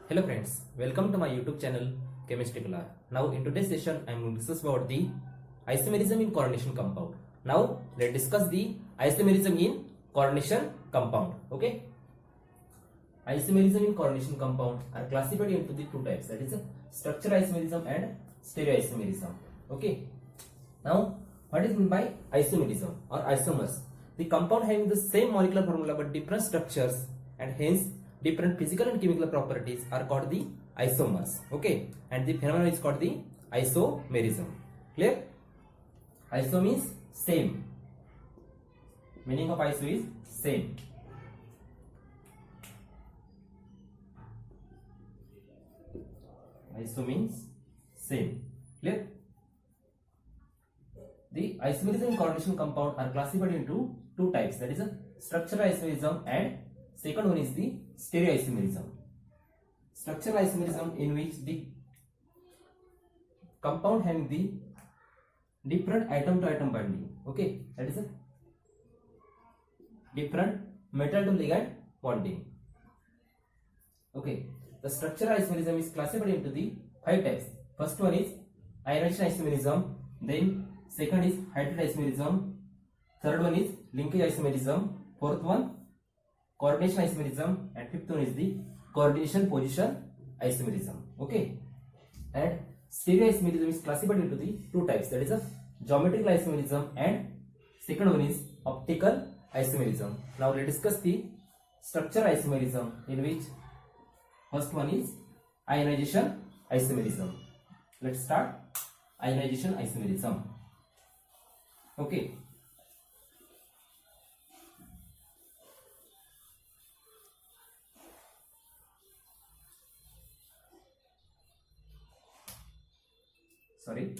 Hello friends, welcome to my YouTube channel Chemistry Class. Now in today's session I am going to discuss about the isomerism in coordination compound. Now let's discuss the isomerism in coordination compound. Okay, isomerism in coordination compound are classified into the two types, that is structural isomerism and stereoisomerism. Okay, now what is meant by isomerism or isomers? The compound having the same molecular formula but different structures and hence different physical and chemical properties are called the isomers. Okay, and the phenomenon is called the isomerism. Clear? Iso means same. Meaning of iso is same. Iso means same. Clear? The isomerism in coordination compound are classified into two types, that is a structural isomerism and second one is the stereoisomerism. Structural isomerism in which the compound having the different atom to atom binding. Okay, that is a different metal to ligand bonding. Okay, the structural isomerism is classified into the five types. First one is ionization isomerism, then second is hydrogen isomerism, third one is linkage isomerism, fourth one coordination isomerism, and fifth one is the coordination position isomerism. Okay, and stereoisomerism is classified into the two types, that is a geometrical isomerism and second one is optical isomerism. Now let's discuss the structural isomerism, in which first one is ionization isomerism. Let's start ionization isomerism. Okay, sorry,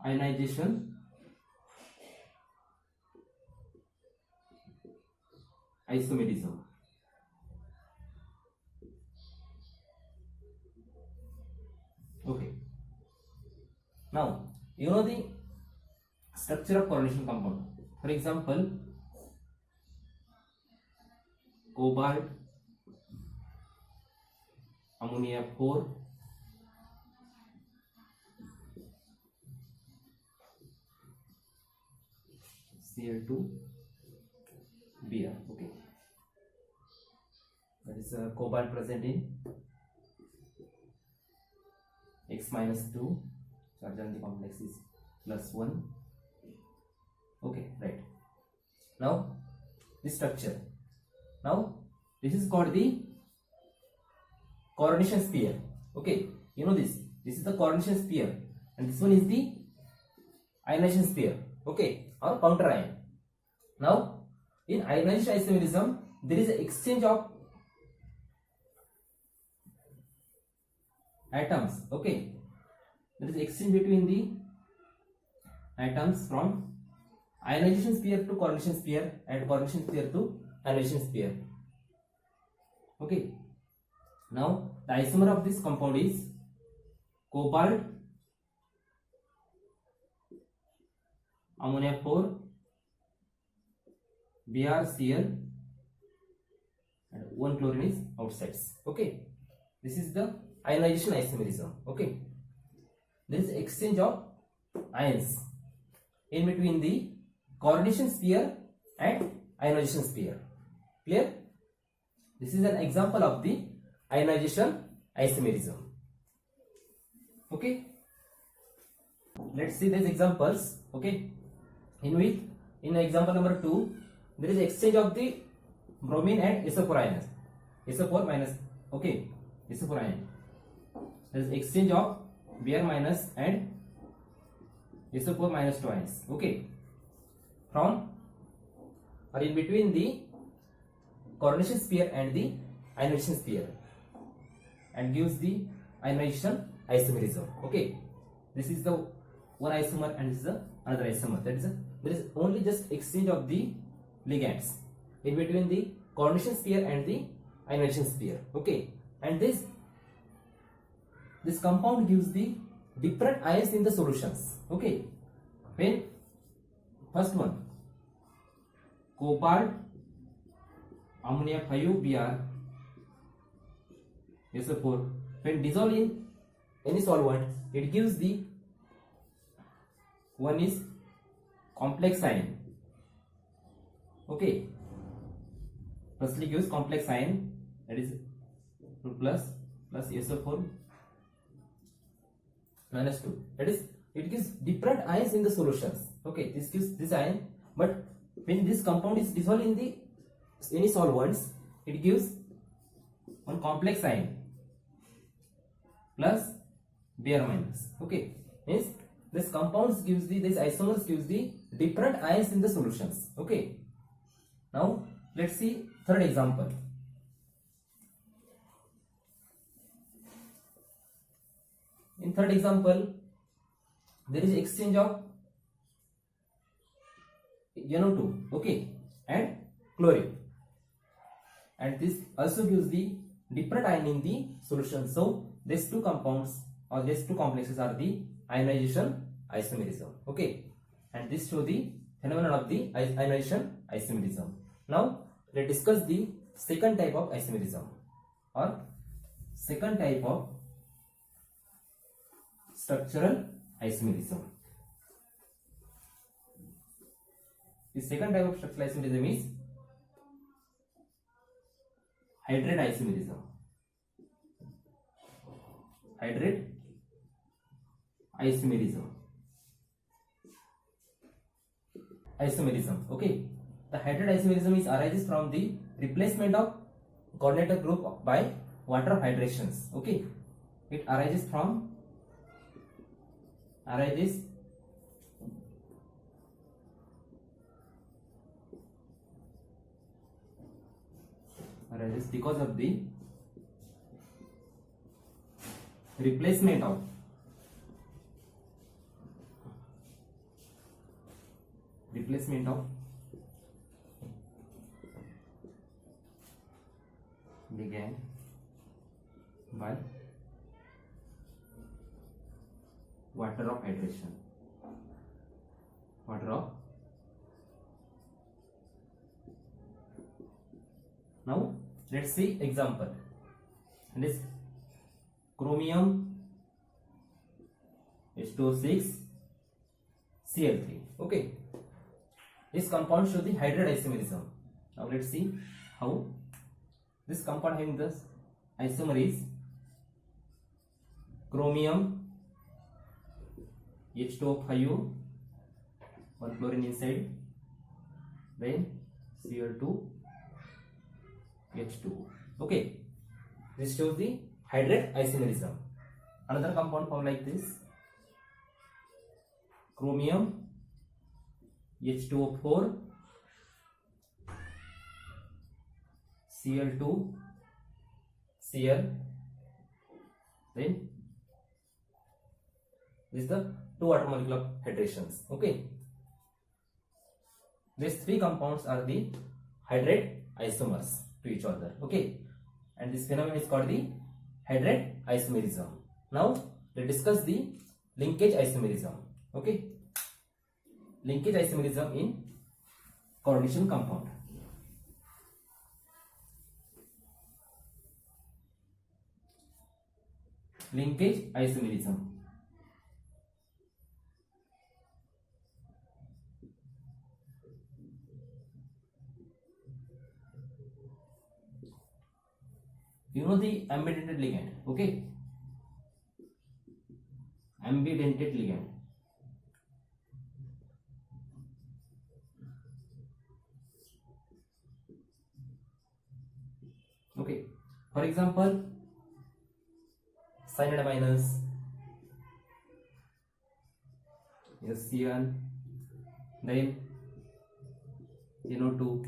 ionization isomerism. Okay, now you know the structure of coordination compound. For example, cobalt, ammonia 4, Cl2, Br. Okay, that is cobalt present in X minus 2, charge on the complex is plus 1. Okay, right. Now this structure. Now this is called the coordination sphere. Okay, you know this. This is the coordination sphere, and this one is the ionization sphere. Okay, or counter ion. Now in ionization isomerism, there is an exchange of atoms. Okay, there is exchange between the atoms from ionization sphere to coordination sphere and coordination sphere to ionization sphere. Okay, now the isomer of this compound is cobalt, ammonia 4, BrCl, and one chlorine is outside. Okay, this is the ionization isomerism. Okay, there is exchange of ions in between the coordination sphere and ionization sphere. Clear? This is an example of the ionization isomerism. Okay, let's see these examples. Okay, in which in example number 2 there is exchange of the bromine and SO4 ions, SO4 minus. Okay, SO4 ion, there is exchange of Br minus and SO4 minus 2 ions. Okay, from or in between the coordination sphere and the ionization sphere, and gives the ionization isomerism. Okay, this is the one isomer and this is the another isomer. That is there is only just exchange of the ligands in between the coordination sphere and the ionization sphere. Okay, and this compound gives the different ions in the solutions. Okay, when first one cobalt ammonia 5Br SO4 when dissolved in any solvent, it gives the one is complex ion. Okay, firstly gives complex ion, that is 2 plus SO4 minus 2, that is it gives different ions in the solutions. Okay, this gives this ion, but when this compound is dissolved in the any solvents, it gives one complex ion plus Br minus. Okay, means this compounds gives the, this isomers gives the different ions in the solutions. Okay, now let's see third example. In third example, there is exchange of NO2, okay, and chlorine, and this also gives the different ion in the solution. So these two compounds or these two complexes are the ionization isomerism. Okay, and this shows the phenomenon of the ionization isomerism. Now let's discuss the second type of isomerism or second type of structural isomerism. The second type of structural isomerism is hydrate isomerism. Hydrate isomerism. Okay, the hydrate isomerism is arises from the replacement of coordinator group by water hydrations. Okay, it arises because of the replacement of ligand by water of hydration. Now let's see example. This chromium H2O6 Cl3. Okay, this compound shows the hydrate isomerism. Now let's see how this compound having this isomer is chromium H2O5, one fluorine inside, then Cl2 H2. Okay, this shows the hydrate isomerism. Another compound formed like this, chromium H2O4 Cl2 Cl, then this is the two water molecular hydrations. Okay, these three compounds are the hydrate isomers to each other. Okay, and this phenomenon is called the hydrate isomerism. Now let's discuss the linkage isomerism. Okay, linkage isomerism in coordination compound. Linkage isomerism. You know the ambidentate ligand. Okay, ambidentate ligand. Okay, for example, cyanide minus SCN, then NO2.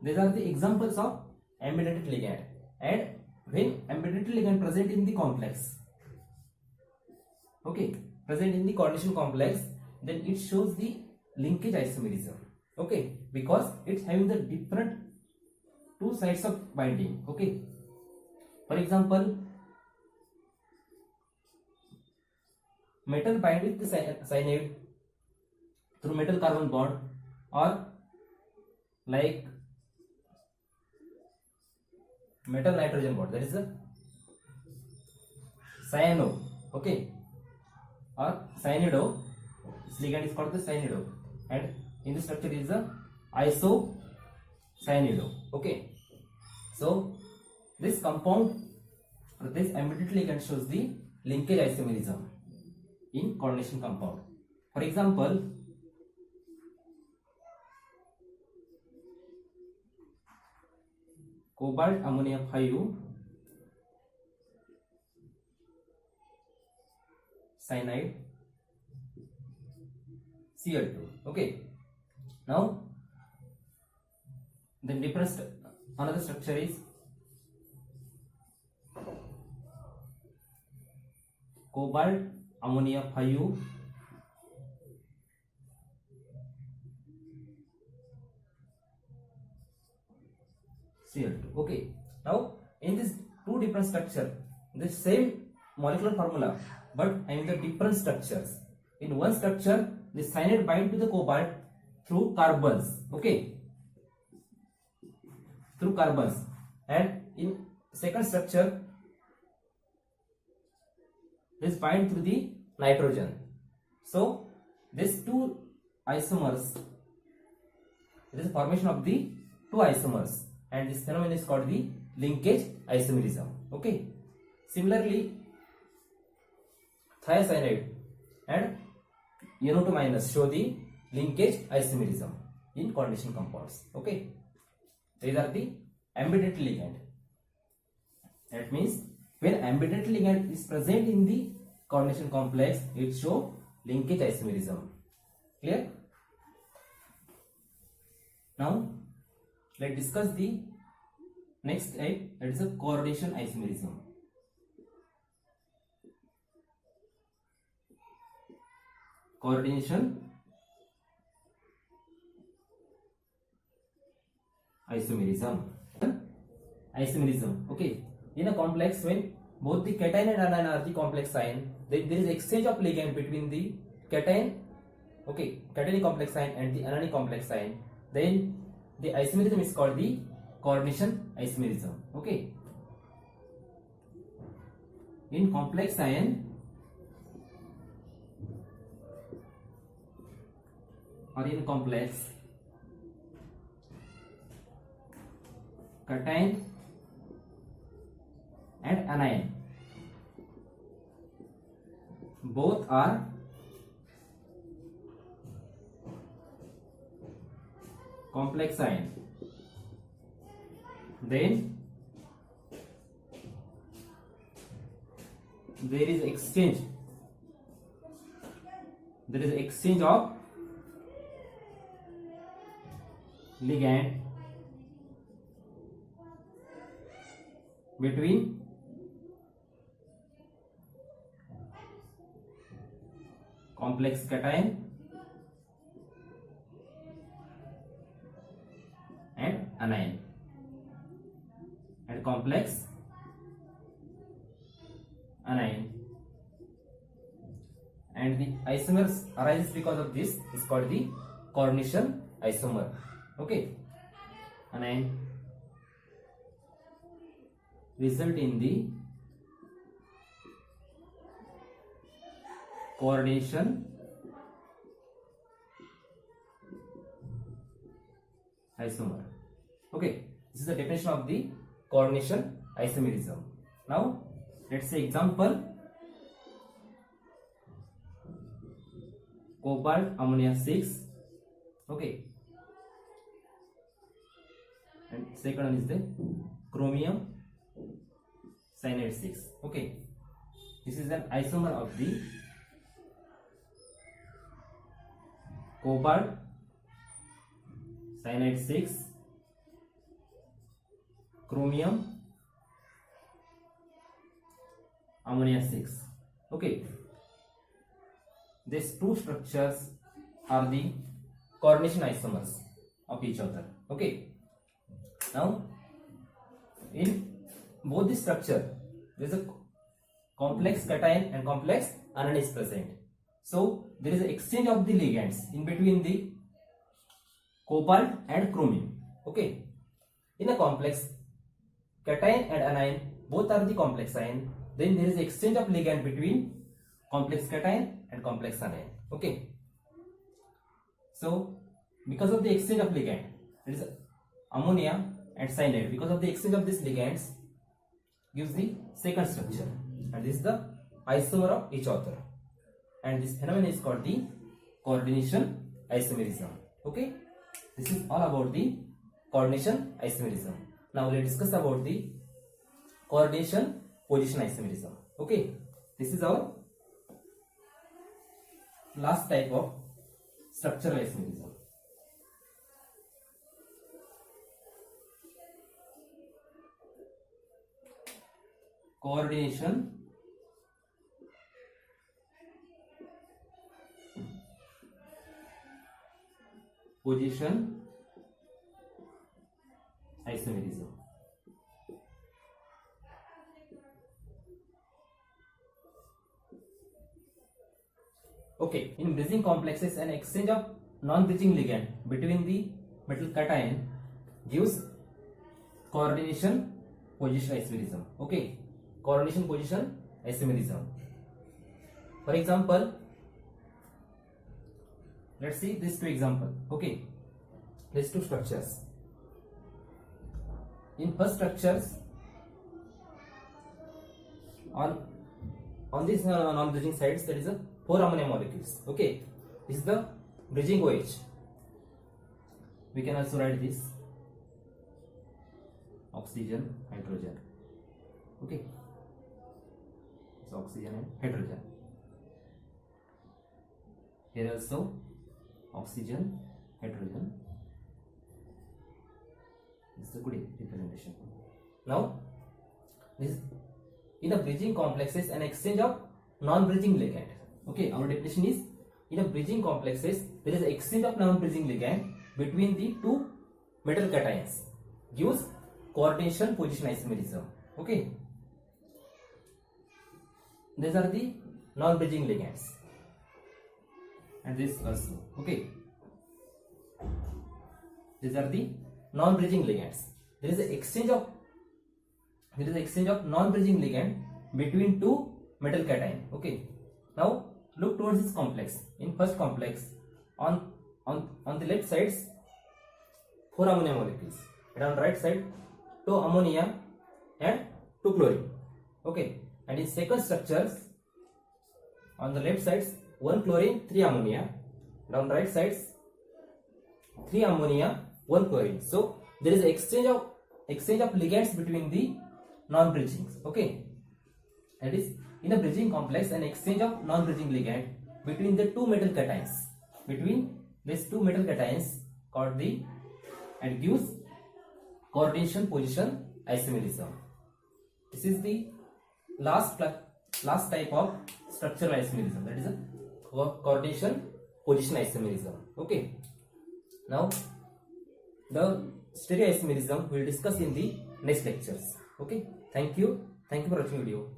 These are the examples of ambidentate ligand. And when ambidentate ligand present in the complex, okay, present in the coordination complex, then it shows the linkage isomerism. Okay, because it's having the different two sides of binding. Okay, for example, metal bind with the cyanide through metal carbon bond, or like metal nitrogen bond, that is the cyano, okay, or cyanido. This ligand is called the cyanido, and in this structure is the isocyanido, okay. So this compound, this embedded ligand shows the linkage isomerism in coordination compound. For example, cobalt ammonia 5 cyanide Cl2, okay. Now the different another structure is cobalt ammonia 5 Cl2, okay. Now in this two different structure, the same molecular formula but having the different structures. In one structure, the cyanide bind to the cobalt through carbons, okay, through carbons, and in second structure, this bind through the nitrogen. So these two isomers, there is a formation of the two isomers, and this phenomenon is called the linkage isomerism, okay. Similarly, thiocyanide and NO2 minus show the linkage isomerism in coordination compounds, okay. These are the embedded ligand. That means when embedded ligand is present in the coordination complex, it show linkage isomerism. Clear? Now let's discuss the next type, that is a coordination isomerism. Coordination isomerism. Isomerism, okay. In a complex, when both the cation and anion are the complex ion, then there is exchange of ligand between the cation, okay, cationic complex ion and the anionic complex ion. Then the isomerism is called the coordination isomerism, okay. In complex ion or in complex cation and anion, both are complex ion, then there is exchange of ligand between complex cation and anion and complex anion, and the isomers arises because of this is called the coordination isomer, okay. Anion result in the coordination isomer, okay. This is the definition of the coordination isomerism. Now let's say example, cobalt ammonia 6, okay, and second one is the chromium cyanide 6, okay. This is an isomer of the cobalt cyanide 6, chromium ammonia 6, okay. These two structures are the coordination isomers of each other, okay. Now in both the structure there is a complex cation and complex anion is present, so there is an exchange of the ligands in between the cobalt and chromium, Okay. In a complex, cation and anion both are the complex ion. Then there is exchange of ligand between complex cation and complex anion. Okay. So because of the exchange of ligand, it is ammonia and cyanide. Because of the exchange of these ligands, gives the second structure, and this is the isomer of each author. And this phenomenon is called the coordination isomerism. Okay, this is all about the coordination isomerism. Now let's discuss about the coordination position isomerism. Okay, this is our last type of structural isomerism. Coordination position isomerism. Okay, in bridging complexes, an exchange of non-bridging ligand between the metal cation gives coordination position isomerism. Okay, coordination position isomerism. For example, let's see these two examples. Okay, these two structures. In first structures, on these non-bridging sides, there is a 4 ammonia molecules. Okay, this is the bridging OH. We can also write this oxygen, hydrogen. Okay, so oxygen and hydrogen. Here also oxygen, hydrogen. This is a good representation. Now, this in the bridging complexes, an exchange of non-bridging ligand. Okay, our definition is, in a bridging complexes, there is an exchange of non-bridging ligand between the two metal cations, gives coordination position isomerism. Okay, these are the non-bridging ligands, and this also. Okay, these are the non-bridging ligands. There is an exchange of non-bridging ligand between two metal cation. Okay, now look towards this complex. In first complex, on the left sides 4 ammonia molecules, and on right side 2 ammonia and 2 chlorine. Okay, and in second structures, on the left sides 1 chlorine, 3 ammonia, and on right sides 3 ammonia, 1 chlorine. So there is exchange of ligands between the non-bridgings. Okay, that is, in a bridging complex, an exchange of non-bridging ligand between the two metal cations, between these two metal cations called the, and gives coordination position isomerism. This is the last type of structural isomerism, that is a coordination position isomerism. Okay, now the stereoisomerism we will discuss in the next lectures. Okay, thank you for watching video.